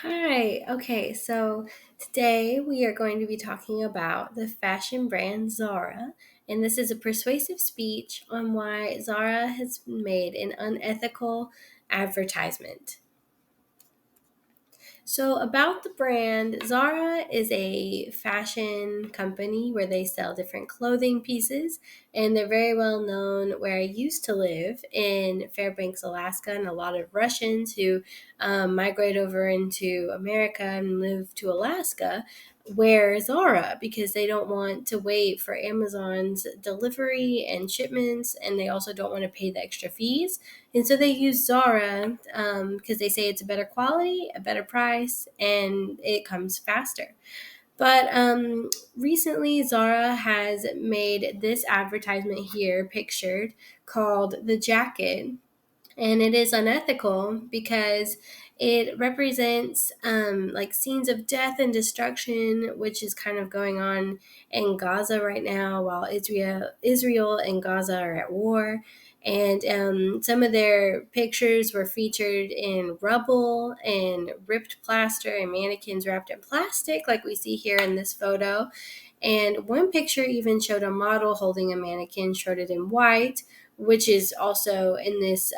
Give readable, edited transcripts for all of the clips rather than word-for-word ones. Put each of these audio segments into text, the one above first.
Hi. Okay, so today we are going to be talking about the fashion brand Zara, and this is a persuasive speech on why Zara has made an unethical advertisement. So, about the brand, Zara is a fashion company where they sell different clothing pieces, and they're very well known where I used to live in Fairbanks, Alaska, and a lot of Russians who migrate over into America and move to Alaska wear Zara because they don't want to wait for Amazon's delivery and shipments, and they also don't want to pay the extra fees. And so they use Zara because they say it's a better quality, a better price, and it comes faster. But recently, Zara has made this advertisement here pictured called The Jacket, and it is unethical because it represents like scenes of death and destruction, which is kind of going on in Gaza right now, while Israel and Gaza are at war. And some of their pictures were featured in rubble and ripped plaster and mannequins wrapped in plastic, like we see here in this photo. And one picture even showed a model holding a mannequin shrouded in white, which is also in this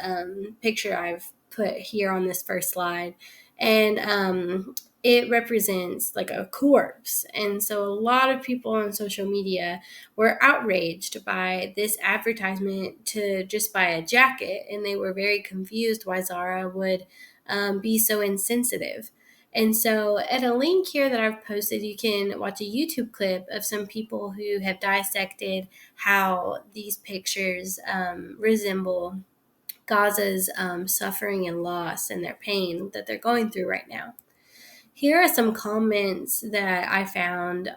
picture I've put here on this first slide. And it represents like a corpse. And so a lot of people on social media were outraged by this advertisement to just buy a jacket. And they were very confused why Zara would be so insensitive. And so, at a link here that I've posted, you can watch a YouTube clip of some people who have dissected how these pictures resemble Gaza's suffering and loss and their pain that they're going through right now. Here are some comments that I found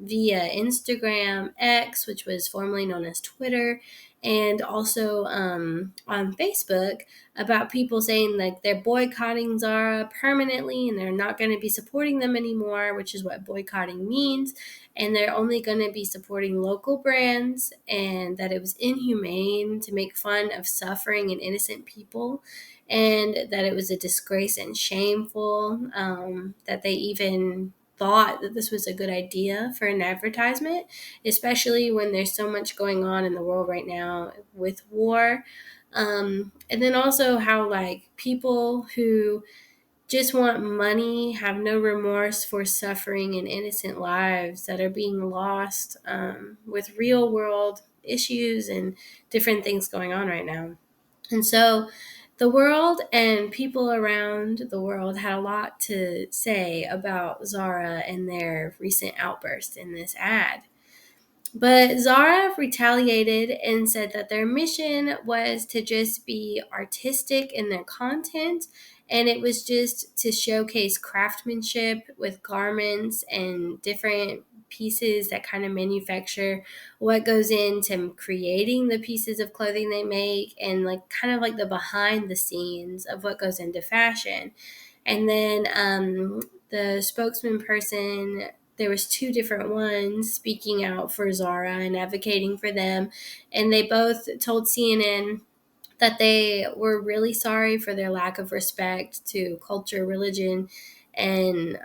via Instagram, X, which was formerly known as Twitter, and also on Facebook about people saying like they're boycotting Zara permanently and they're not going to be supporting them anymore, which is what boycotting means. And they're only going to be supporting local brands, and that it was inhumane to make fun of suffering and innocent people, and that it was a disgrace and shameful that they even thought that this was a good idea for an advertisement, especially when there's so much going on in the world right now with war. And then also how like people who just want money have no remorse for suffering and innocent lives that are being lost with real world issues and different things going on right now. And so the world and people around the world had a lot to say about Zara and their recent outburst in this ad. But Zara retaliated and said that their mission was to just be artistic in their content, and it was just to showcase craftsmanship with garments and different pieces that kind of manufacture what goes into creating the pieces of clothing they make, and like kind of like the behind the scenes of what goes into fashion. And then the spokesman person, there was two different ones speaking out for Zara and advocating for them, and they both told CNN that they were really sorry for their lack of respect to culture, religion, and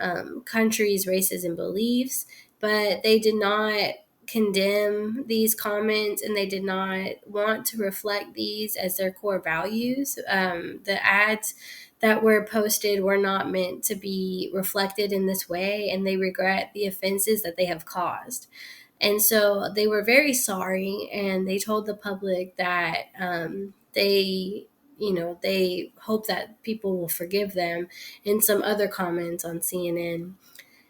countries, races, and beliefs, but they did not condemn these comments, and they did not want to reflect these as their core values. The ads that were posted were not meant to be reflected in this way, and they regret the offenses that they have caused. And so they were very sorry, and they told the public that they hope that people will forgive them in some other comments on CNN.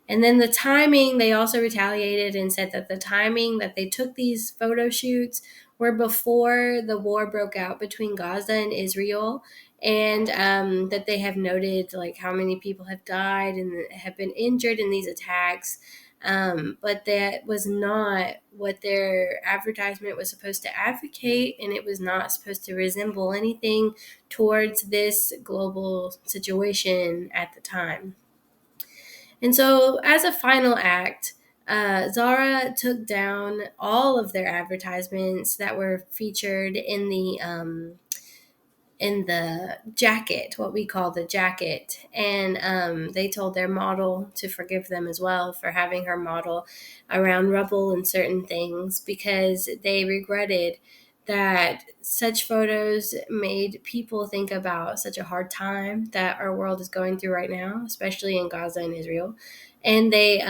And then the timing, they also retaliated and said that the timing that they took these photo shoots were before the war broke out between Gaza and Israel, and that they have noted like how many people have died and have been injured in these attacks. But that was not what their advertisement was supposed to advocate, and it was not supposed to resemble anything towards this global situation at the time. And so, as a final act, Zara took down all of their advertisements that were featured in the the jacket, what we call the jacket. And they told their model to forgive them as well for having her model around rubble and certain things, because they regretted that such photos made people think about such a hard time that our world is going through right now, especially in Gaza and Israel. And they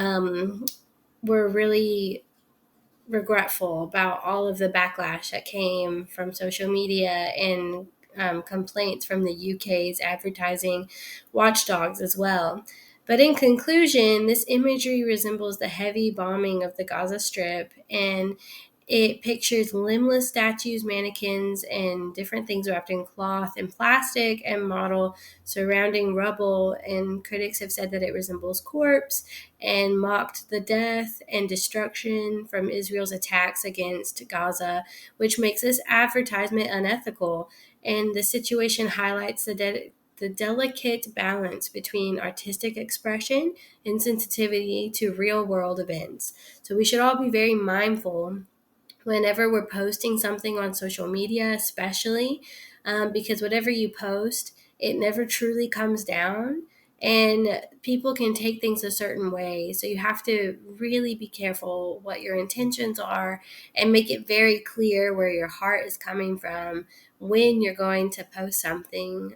were really regretful about all of the backlash that came from social media and complaints from the UK's advertising watchdogs as well. But in conclusion, this imagery resembles the heavy bombing of the Gaza Strip, and it pictures limbless statues, mannequins, and different things wrapped in cloth and plastic and model surrounding rubble. And critics have said that it resembles corpse and mocked the death and destruction from Israel's attacks against Gaza, which makes this advertisement unethical. And the situation highlights the delicate balance between artistic expression and sensitivity to real world events. So we should all be very mindful whenever we're posting something on social media, especially because whatever you post, it never truly comes down. And people can take things a certain way. So you have to really be careful what your intentions are and make it very clear where your heart is coming from when you're going to post something,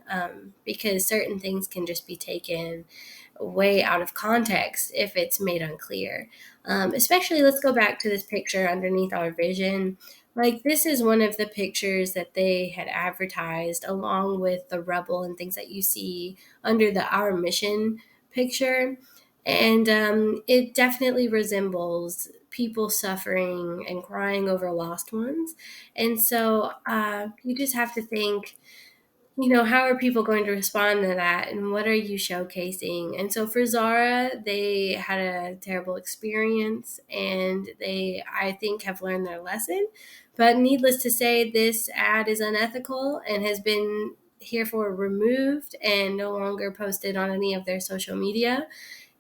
because certain things can just be taken way out of context if it's made unclear. Especially, let's go back to this picture underneath our vision. Like, this is one of the pictures that they had advertised along with the rubble and things that you see under the Our Mission picture. And it definitely resembles people suffering and crying over lost ones. And so you just have to think, how are people going to respond to that, and what are you showcasing? And so for Zara, they had a terrible experience, and they, I think, have learned their lesson. But needless to say, this ad is unethical and has been herefore removed and no longer posted on any of their social media.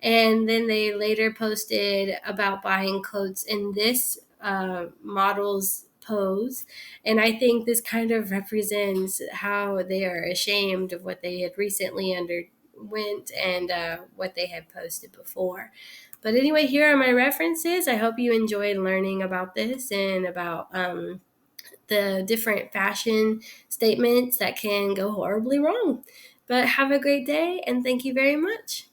And then they later posted about buying clothes in this model's pose. And I think this kind of represents how they are ashamed of what they had recently underwent and what they had posted before. But anyway, here are my references. I hope you enjoyed learning about this and about the different fashion statements that can go horribly wrong. But have a great day, and thank you very much.